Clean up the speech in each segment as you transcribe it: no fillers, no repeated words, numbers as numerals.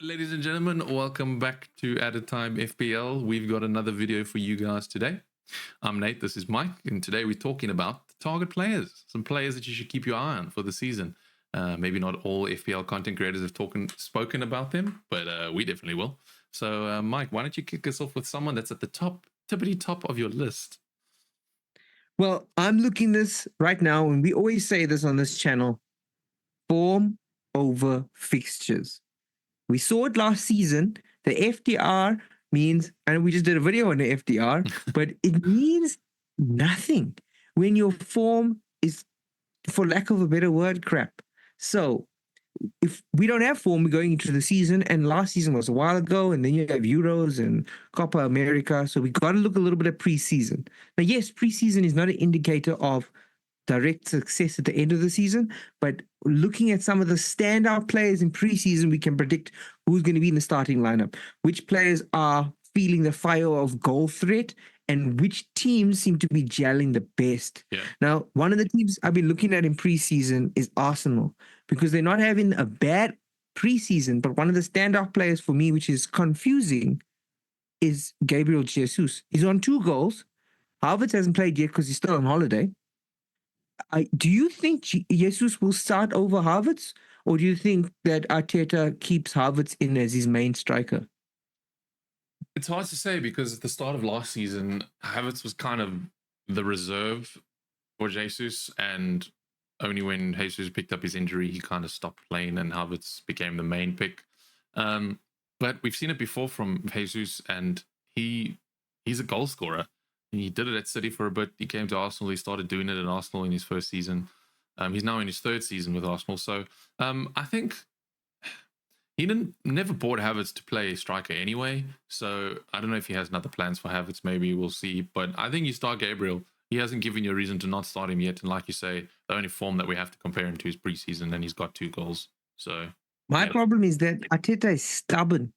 Ladies and gentlemen, welcome back to Added Time FPL. We've got another video for you guys today. I'm Nate, this is Mike, and today we're talking about the target players, some players that you should keep your eye on for the season. Maybe not all FPL content creators have spoken about them, but we definitely will. So, Mike, why don't you kick us off with someone that's at the tippity top of your list? Well, I'm looking this right now, and we always say this on this channel: form over fixtures. We saw it last season. The FDR means, and we just did a video on the FDR, but it means nothing when your form is, for lack of a better word, crap. So if we don't have form, we're going into the season, and last season was a while ago, and then you have Euros and Copa America. So we got to look a little bit at preseason. Now, yes, preseason is not an indicator of direct success at the end of the season, but looking at some of the standout players in preseason, we can predict who's going to be in the starting lineup, which players are feeling the fire of goal threat, and which teams seem to be gelling the best. Yeah. Now, one of the teams I've been looking at in preseason is Arsenal, because they're not having a bad preseason, but one of the standout players for me, which is confusing, is Gabriel Jesus. He's on 2 goals. Havertz hasn't played yet because he's still on holiday. Do you think Jesus will start over Havertz, or do you think that Arteta keeps Havertz in as his main striker? It's hard to say because at the start of last season, Havertz was kind of the reserve for Jesus, and only when Jesus picked up his injury, he kind of stopped playing and Havertz became the main pick. But we've seen it before from Jesus, and he's a goal scorer. He did it at City for a bit. He came to Arsenal. He started doing it at Arsenal in his first season. He's now in his 3rd season with Arsenal. So I think he never bought Havertz to play striker anyway. So I don't know if he has other plans for Havertz. Maybe we'll see. But I think you start Gabriel. He hasn't given you a reason to not start him yet. And like you say, the only form that we have to compare him to is preseason, and he's got 2 goals. So my problem is that Arteta is stubborn.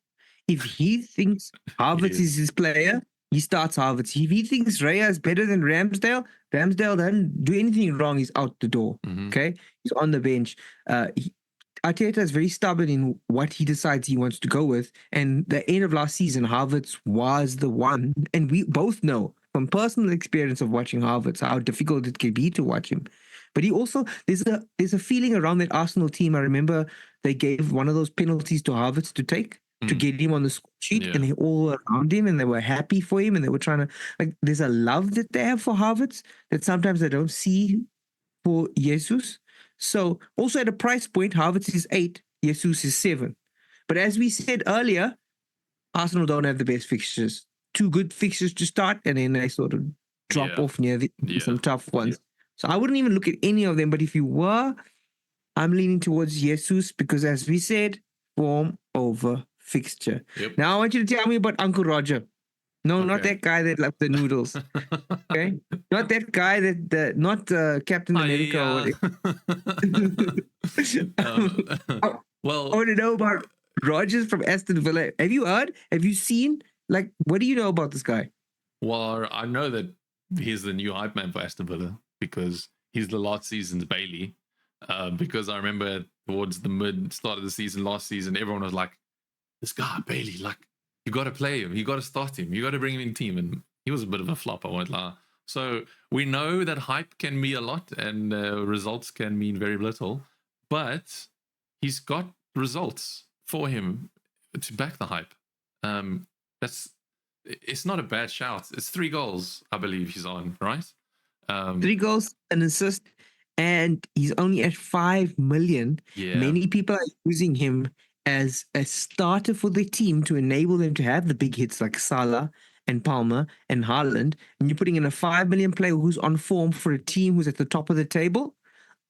If he thinks Havertz is his player, he starts Havertz. If he thinks Raya is better than Ramsdale doesn't do anything wrong. He's out the door. Mm-hmm. Okay, he's on the bench. Arteta is very stubborn in what he decides he wants to go with. And the end of last season, Havertz was the one. And we both know from personal experience of watching Havertz how difficult it can be to watch him. But he also, there's a feeling around that Arsenal team. I remember they gave one of those penalties to Havertz to take to get him on the score sheet, and they all around him, and they were happy for him, and they were trying to, there's a love that they have for Havertz that sometimes they don't see for Jesus. So also at a price point, Havertz is 8, Jesus is 7. But as we said earlier, Arsenal don't have the best fixtures. 2 good fixtures to start, and then they sort of drop off near some tough ones. So I wouldn't even look at any of them. But if you were, I'm leaning towards Jesus because, as we said, form over fixture. Yep. Now I want you to tell me about Uncle Roger. No, not that guy that loved the noodles. Okay, not that guy not Captain America. Well, I want to know about Rogers from Aston Villa. Have you heard? Have you seen? What do you know about this guy? Well, I know that he's the new hype man for Aston Villa because he's the last season's Bailey. Because I remember towards the start of the season last season, everyone was like, "This guy Bailey, you got to play him, you got to start him, you got to bring him in team," and he was a bit of a flop, I won't lie. So we know that hype can mean a lot and results can mean very little, but he's got results for him to back the hype. It's not a bad shout. It's 3 goals, I believe he's on, right? 3 goals, an assist, and he's only at 5 million. Yeah. Many people are using him as a starter for the team to enable them to have the big hits like Salah and Palmer and Haaland. And you're putting in a 5 million player who's on form for a team who's at the top of the table.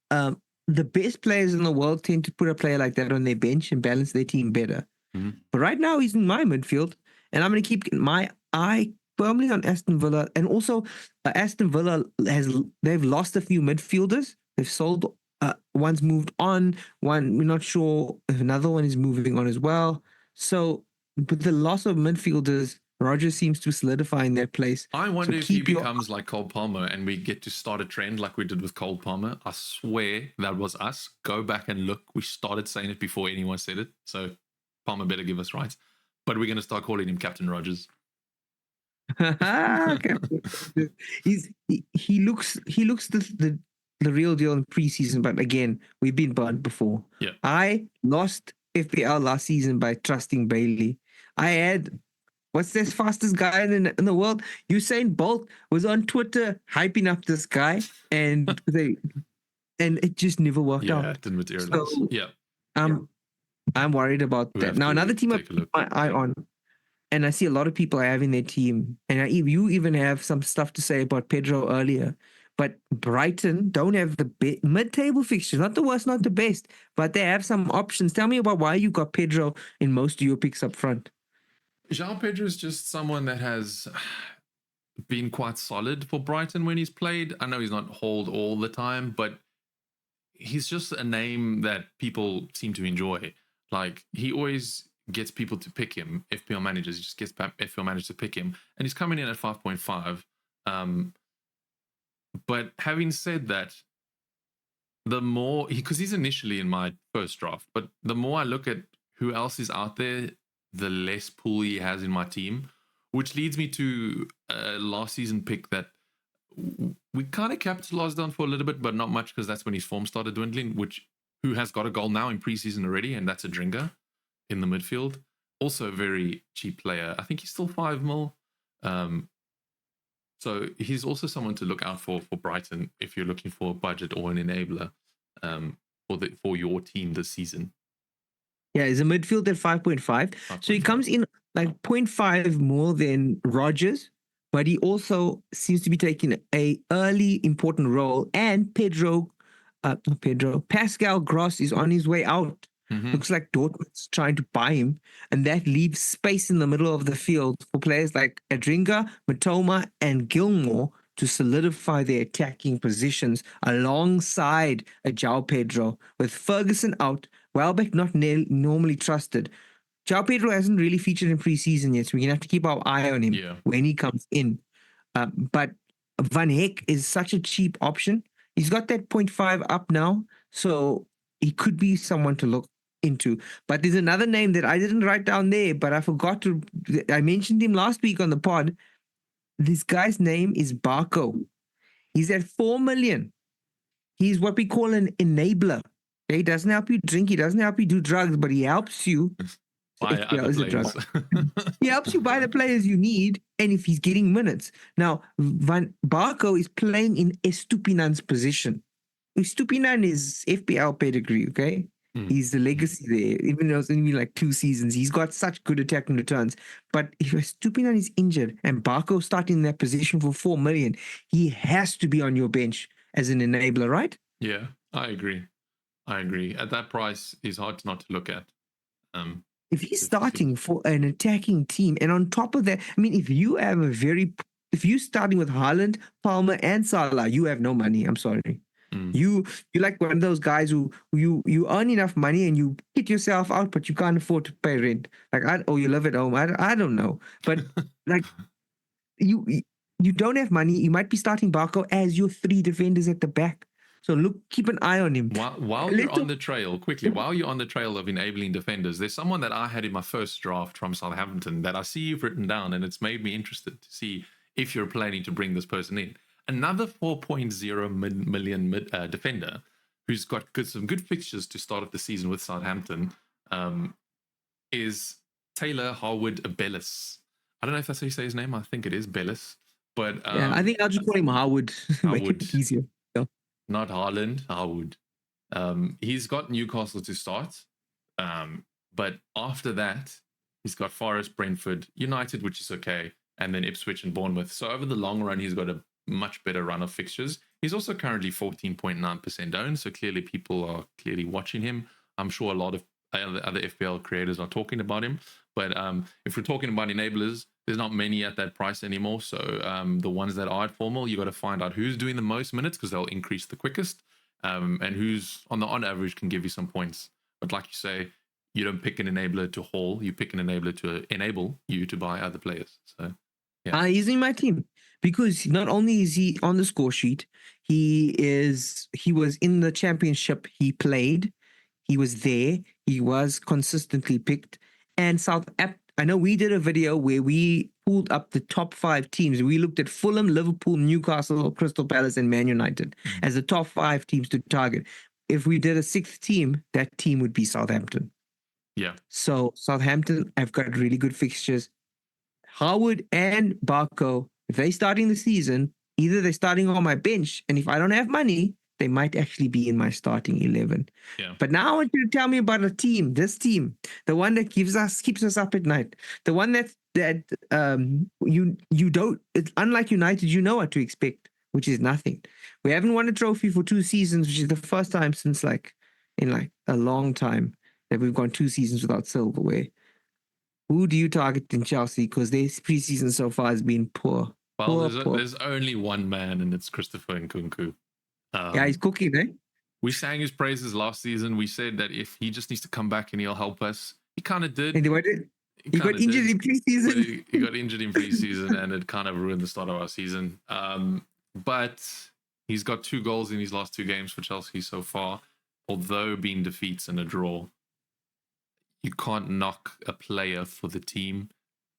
The best players in the world tend to put a player like that on their bench and balance their team better. Mm-hmm. But right now he's in my midfield, and I'm going to keep my eye firmly on Aston Villa. And also Aston Villa they've lost a few midfielders. They've sold, one's moved on, one we're not sure if another one is moving on as well. So with the loss of midfielders, Rodgers seems to solidify in their place. I wonder if he becomes like Cole Palmer and we get to start a trend like we did with Cole Palmer. I swear that was us. Go back and look. We started saying it before anyone said it. So Palmer better give us rights. But we're going to start calling him Captain Rogers. Okay. He looks the real deal in preseason, but again, we've been burnt before. Yeah. I lost FPL last season by trusting Bailey. I had what's this fastest guy in the world? Usain Bolt was on Twitter hyping up this guy, and it just never worked out. Yeah, it didn't materialize. So, yeah. I'm worried about We that. have Now, to another team I take a put look. my eye on, and I see a lot of people having their team, and you even have some stuff to say about Pedro earlier. But Brighton don't have the mid-table fixtures, not the worst, not the best, but they have some options. Tell me about why you got Pedro in most of your picks up front. João Pedro is just someone that has been quite solid for Brighton when he's played. I know he's not hauled all the time, but he's just a name that people seem to enjoy. Like, he always gets people to pick him. FPL managers, he just gets FPL managers to pick him, and he's coming in at 5.5. But having said that, the more because he's initially in my first draft, but the more I look at who else is out there, the less pool he has in my team, which leads me to a last season pick that we kind of capitalized on for a little bit, but not much, because that's when his form started dwindling, who has got a goal now in preseason already, and that's a Dringa in the midfield. Also a very cheap player. I think he's still 5 mil. So he's also someone to look out for Brighton if you're looking for a budget or an enabler for your team this season. Yeah, he's a midfield at 5.5. So he comes in like 0.5 more than Rogers, but he also seems to be taking a early important role. And Pascal Gross is on his way out. Mm-hmm. Looks like Dortmund's trying to buy him, and that leaves space in the middle of the field for players like Adringa, Matoma, and Gilmore to solidify their attacking positions alongside a João Pedro. With Ferguson out, Welbeck not normally trusted. João Pedro hasn't really featured in preseason yet, so we're going to have to keep our eye on him when he comes in. But Van Heck is such a cheap option. He's got that 0.5 up now, so he could be someone to look into. But there's another name that I didn't write down there, but I forgot to. I mentioned him last week on the pod. This guy's name is Barco. He's at 4 million. He's what we call an enabler. He doesn't help you drink. He doesn't help you do drugs, but he helps you buy other players. He helps you buy the players you need, and if he's getting minutes. Now, Barco is playing in Estupinan's position. Estupinan is FPL pedigree, okay? He's the legacy there. Even though it's only like 2 seasons, he's got such good attacking returns. But if Estupinan is injured and Barco starting in that position for 4 million, he has to be on your bench as an enabler, right? Yeah, I agree. At that price, he's hard not to look at. If he's starting for an attacking team, and on top of that, I mean, if you're starting with Haaland, Palmer, and Salah, you have no money. I'm sorry. You're like one of those guys who you earn enough money and you get yourself out, but you can't afford to pay rent. Or you live at home. I don't know. But like you don't have money. You might be starting Barco as your 3 defenders at the back. So keep an eye on him. While you're on the trail of enabling defenders, there's someone that I had in my first draft from Southampton that I see you've written down, and it's made me interested to see if you're planning to bring this person in. Another 4.0 million defender who's got some good fixtures to start off the season with Southampton is Taylor Harwood-Bellis. I don't know if that's how you say his name. I think it is Bellis. But I think I'll just call him Harwood. Make it easier. Not Haaland, Harwood. He's got Newcastle to start. But after that, he's got Forest, Brentford, United, which is okay, and then Ipswich and Bournemouth. So over the long run, he's got a much better run of fixtures. He's also currently 14.9% owned, so clearly people are watching him. I'm sure a lot of other FPL creators are talking about him. But if we're talking about enablers, there's not many at that price anymore. So the ones that are at formal, you got to find out who's doing the most minutes because they'll increase the quickest, and who's on average can give you some points. But like you say, you don't pick an enabler to haul. You pick an enabler to enable you to buy other players. So yeah, he's in my team because not only is he on the score sheet, he was in the championship. He played. He was there. He was consistently picked. and Southampton. I know we did a video where we pulled up the top 5 teams. We looked at Fulham, Liverpool, Newcastle, Crystal Palace, and Man United as the top 5 teams to target. If we did a 6th team, that team would be Southampton. Yeah. So Southampton, I've got really good fixtures. Howard and Barco, if they're starting the season, either they're starting on my bench, and if I don't have money, they might actually be in my starting 11. Yeah. But now I want you to tell me about this team, the one that keeps us up at night, the one that you don't. It's unlike United, you know what to expect, which is nothing. We haven't won a trophy for 2 seasons, which is the first time since in a long time that we've gone 2 seasons without silverware. Who do you target in Chelsea? Because their preseason so far has been poor. Well, poor. there's only one man, and it's Christopher Nkunku. Yeah, he's cooking, eh? We sang his praises last season. We said that if he just needs to come back and he'll help us. He kind of did. And he got injured in preseason. He got injured in preseason, and it kind of ruined the start of our season. But he's got 2 goals in his last 2 games for Chelsea so far, although being defeats and a draw. You can't knock a player for the team.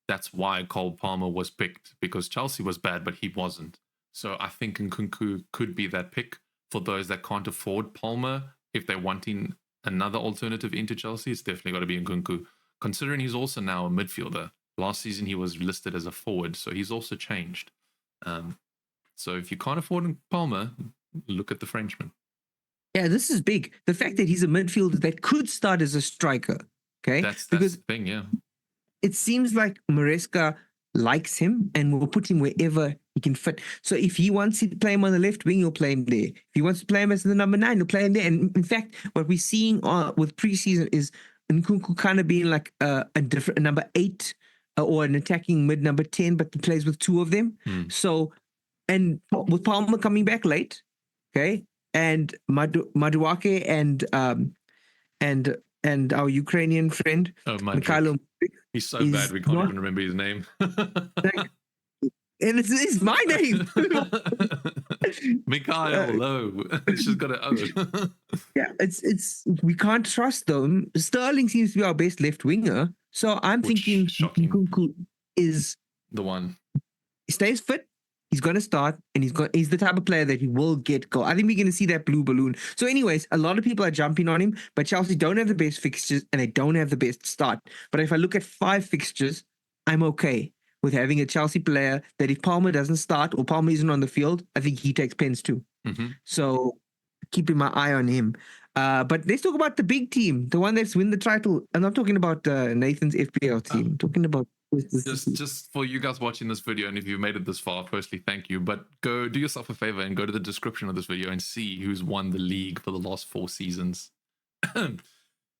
That's why Cole Palmer was picked, because Chelsea was bad, but he wasn't. So I think Nkunku could be that pick for those that can't afford Palmer. If they're wanting another alternative into Chelsea, it's definitely got to be Nkunku. Considering he's also now a midfielder. Last season he was listed as a forward, so he's also changed. So if you can't afford Palmer, look at the Frenchman. Yeah, this is big. The fact that he's a midfielder that could start as a striker. Okay, that's the thing. Yeah, it seems like Maresca likes him and will put him wherever he can fit. So if he wants to play him on the left wing, he'll play him there. If he wants to play him as the number 9, he'll play him there. And in fact, what we're seeing with preseason is Nkunku kind of being like a different number 8 or an attacking mid number 10, but he plays with 2 of them. So, and with Palmer coming back late, okay, and Maduake and our Ukrainian friend, Mikyle. He's so bad we can't even remember his name. And it's my name. Mikyle, it's just got an O. Yeah, it's we can't trust them. Sterling seems to be our best left winger, so I'm thinking Nkunku is the one. He stays fit. He's going to start, and he's the type of player that he will get goal. I think we're going to see that blue balloon. So anyways, a lot of people are jumping on him, but Chelsea don't have the best fixtures, and they don't have the best start. But if I look at 5 fixtures, I'm okay with having a Chelsea player that if Palmer doesn't start or Palmer isn't on the field, I think he takes pens too. So keeping my eye on him. But let's talk about the big team, the one that's win the title. I'm not talking about Nathan's FPL team. I'm talking about just for you guys watching this video, and if you made it this far, firstly, thank you. But go do yourself a favor and go to the description of this video and see who's won the league for the last 4 seasons.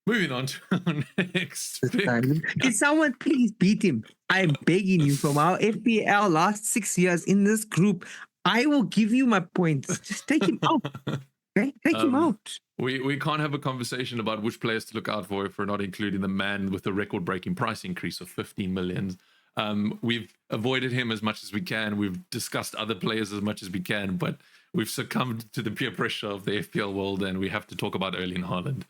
Moving on to our next pick. Can someone please beat him? I'm begging you, from our FPL last 6 years in this group. I will give you my points. Just take him out. Okay? Take him out. We can't have a conversation about which players to look out for if we're not including the man with the record-breaking price increase of 15 million. We've avoided him as much as we can. We've discussed other players as much as we can, but we've succumbed to the peer pressure of the FPL world, and we have to talk about Erling Haaland.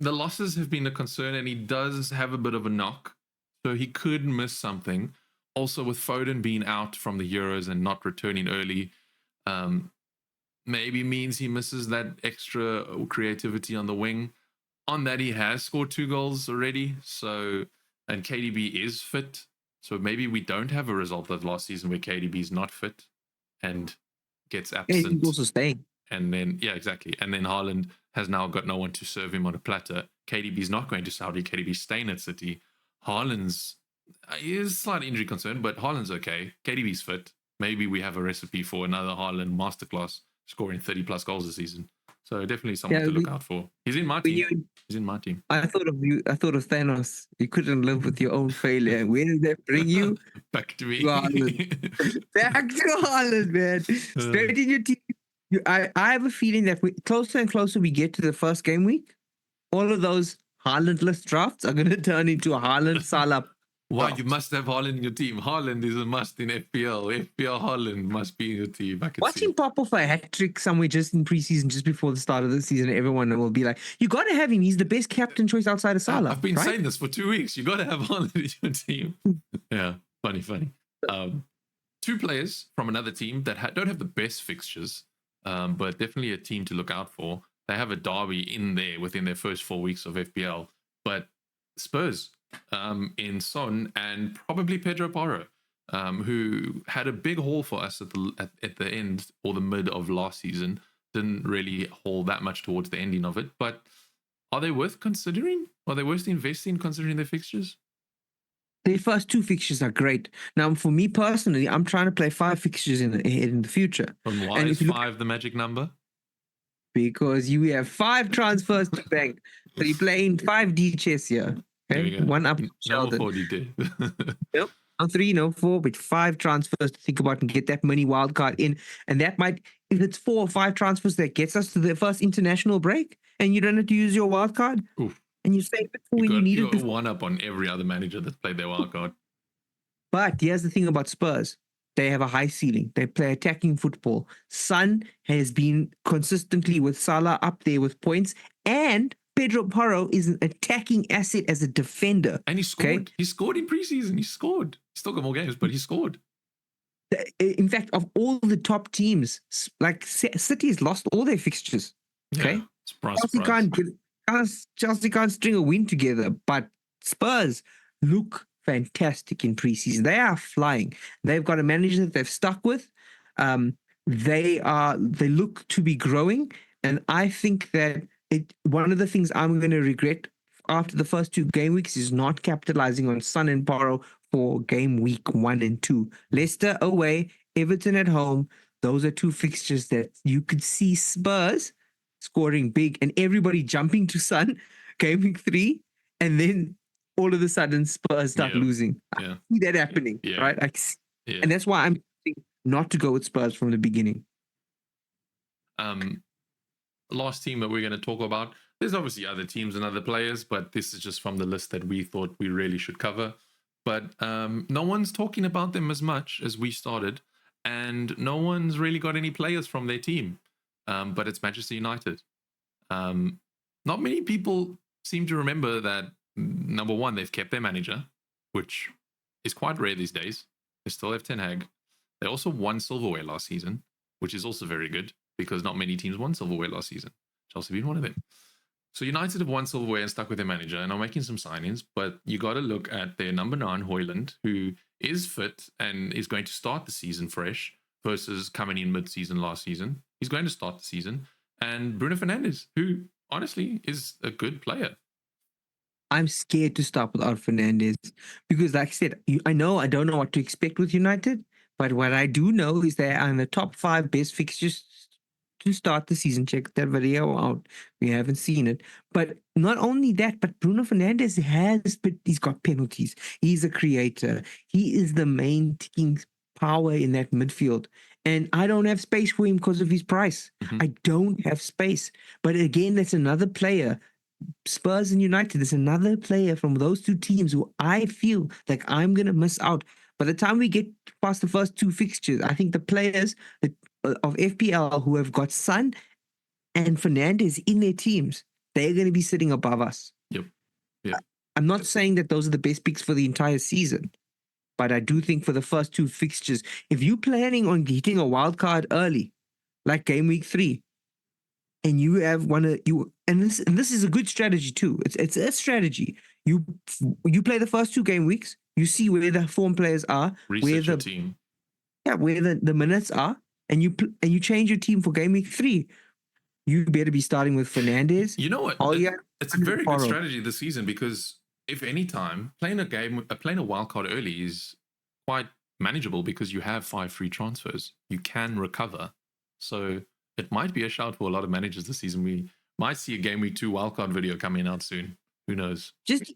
The losses have been a concern, and he does have a bit of a knock, so he could miss something. Also, with Foden being out from the Euros and not returning early, maybe means he misses that extra creativity on the wing. On that, he has scored 2 goals already, so, and KDB is fit, so maybe we don't have a result of last season where KDB is not fit and gets absent. Yeah, he's also staying. And then, yeah, exactly. And then Haaland has now got no one to serve him on a platter. KDB's not going to Saudi. KDB's staying at City. Haaland's is slight injury concern, but Haaland's okay. KDB's fit. Maybe we have a recipe for another Haaland masterclass, scoring 30+ goals this season. So definitely someone to look out for. He's in my team. He's in my team. I thought of you. I thought of Thanos. You couldn't live with your own failure. Where did that bring you? Back to me. Back to Haaland, man. Straight in your team. I have a feeling that closer and closer we get to the first game week, all of those Haaland-less drafts are going to turn into a Haaland Salah Why you must have Haaland in your team. Haaland is a must in FPL. FPL Haaland must be in your team. I can Watch see. him pop off a hat trick somewhere just in preseason, just before the start of the season. Everyone will be like, "You got to have him. He's the best captain choice outside of Salah." I've been right? saying this for 2 weeks. You got to have Haaland in your team. Yeah, funny. Two players from another team that don't have the best fixtures, but definitely a team to look out for. They have a derby in there within their first 4 weeks of FPL, but Spurs in Son and probably Pedro Porro, who had a big haul for us at the end or the mid of last season. Didn't really haul that much towards the ending of it, but are they worth considering? Are they worth investing considering their fixtures? Their first 2 fixtures are great. Now, for me personally, I'm trying to play 5 fixtures in the future. And why is 5 the magic number? Because you have 5 transfers to bank. So you're playing 5 D chess here. Okay, 1 up Sheldon. No 40 Yep. On 3, no 4, but 5 transfers to think about and get that money wild card in. And that might, if it's 4 or 5 transfers, that gets us to the first international break, and you don't have to use your wild card. Oof. And you save it for when you need it. You're one up on every other manager that's played their wild card. But here's the thing about Spurs. They have a high ceiling. They play attacking football. Son has been consistently with Salah up there with points. And Pedro Porro is an attacking asset as a defender. And he scored. Okay? He scored in preseason. He scored. He still got more games, but he scored. In fact, of all the top teams, like City has lost all their fixtures. Okay? Yeah, surprise. Chelsea can't string a win together, but Spurs look fantastic in preseason. They are flying. They've got a manager that they've stuck with. They look to be growing, and I think that one of the things I'm going to regret after the first 2 game weeks is not capitalizing on Son and Porro for game week 1 and 2. Leicester away, Everton at home. Those are 2 fixtures that you could see Spurs scoring big and everybody jumping to Son game week 3, and then all of a sudden Spurs start losing. I see that happening, right? And that's why I'm thinking not to go with Spurs from the beginning. Last team that we're going to talk about, there's obviously other teams and other players, but this is just from the list that we thought we really should cover. But no one's talking about them as much as we started, and no one's really got any players from their team. But it's Manchester United. Not many people seem to remember that, number one, they've kept their manager, which is quite rare these days. They still have Ten Hag. They also won silverware last season, which is also very good because not many teams won silverware last season. Chelsea being one of them. So United have won silverware and stuck with their manager and are making some signings, but you got to look at their number 9, Højlund, who is fit and is going to start the season fresh versus coming in mid-season last season. He's going to start the season. And Bruno Fernandes, who honestly is a good player. I'm scared to start without Fernandes because, like I said, I don't know what to expect with United, but what I do know is they are in the top 5 best fixtures to start the season. Check that video out. We haven't seen it. But not only that, but Bruno Fernandes he's got penalties. He's a creator. He is the main ticking power in that midfield. And I don't have space for him because of his price. Mm-hmm. I don't have space. But again, that's another player. Spurs and United, there's another player from those 2 teams who I feel like I'm going to miss out. By the time we get past the first 2 fixtures, I think the players of FPL who have got Son and Fernandes in their teams, they're going to be sitting above us. Yep. I'm not saying that those are the best picks for the entire season, but I do think for the first 2 fixtures, if you're planning on getting a wild card early, like game week 3, and you have this is a good strategy too. It's a strategy. You play the first 2 game weeks, you see where the form players are, research your team. Yeah, where the minutes are, and you change your team for game week 3. You better be starting with Fernandes. You know what? It's a very good strategy this season because if any time playing a wild card early is quite manageable because you have 5 free transfers. You can recover. So it might be a shout for a lot of managers this season. We might see a game week 2 wildcard video coming out soon. Who knows? Just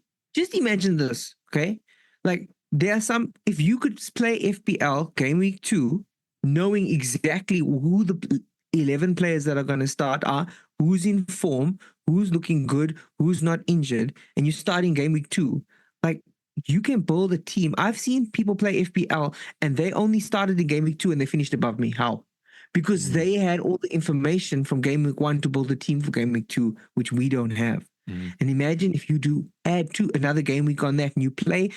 imagine this, okay? Like there are some. If you could play FPL game week 2, knowing exactly who the 11 players that are going to start are, who's in form, who's looking good, who's not injured, and you're starting game week 2, like you can build a team. I've seen people play FPL and they only started in game week 2 and they finished above me. How? Because they had all the information from game week 1 to build a team for game week 2, which we don't have. And imagine if you do add to another game week on that and you play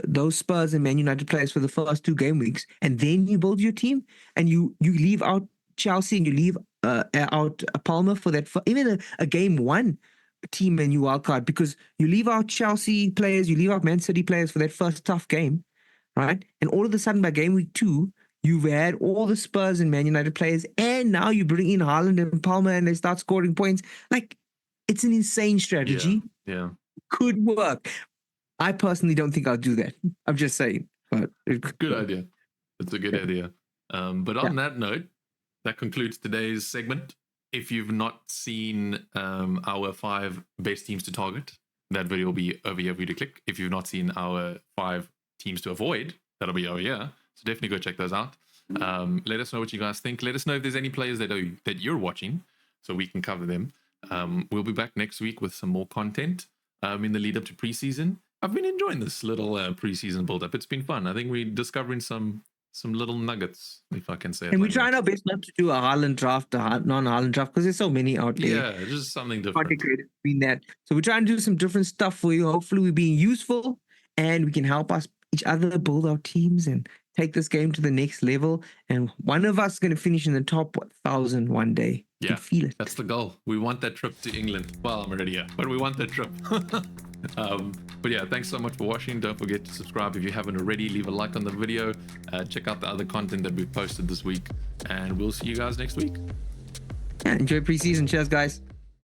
those Spurs and Man United players for the first 2 game weeks, and then you build your team and you leave out Chelsea and you leave out Palmer for that, even a game 1 team and you wildcard, because you leave out Chelsea players, you leave out Man City players for that first tough game, right? And all of a sudden by game week 2, you've had all the Spurs and Man United players, and now you bring in Haaland and Palmer and they start scoring points. Like, it's an insane strategy. Yeah. Could work. I personally don't think I'll do that. I'm just saying. But good idea. It's a good idea. But on that note, that concludes today's segment. If you've not seen our 5 best teams to target, that video will be over here for you to click. If you've not seen our 5 teams to avoid, that'll be over here. So definitely go check those out. Let us know what you guys think. Let us know if there's any players that you're watching so we can cover them. We'll be back next week with some more content in the lead up to preseason. I've been enjoying this little preseason build up. It's been fun. I think we're discovering some little nuggets, if I can say it. And we're trying our best not to do a Haaland draft, a non-Haaland draft, because there's so many out there. Yeah, just something different. Between that. So we're trying to do some different stuff for you. Hopefully we're being useful and we can help each other build our teams and take this game to the next level. And one of us is going to finish in the top 1,000 one day. Yeah, feel it. That's the goal. We want that trip to England. Well, I'm already here, but we want that trip. But yeah, thanks so much for watching. Don't forget to subscribe if you haven't already. Leave a like on the video. Check out the other content that we've posted this week. And we'll see you guys next week. Yeah, enjoy preseason. Cheers, guys.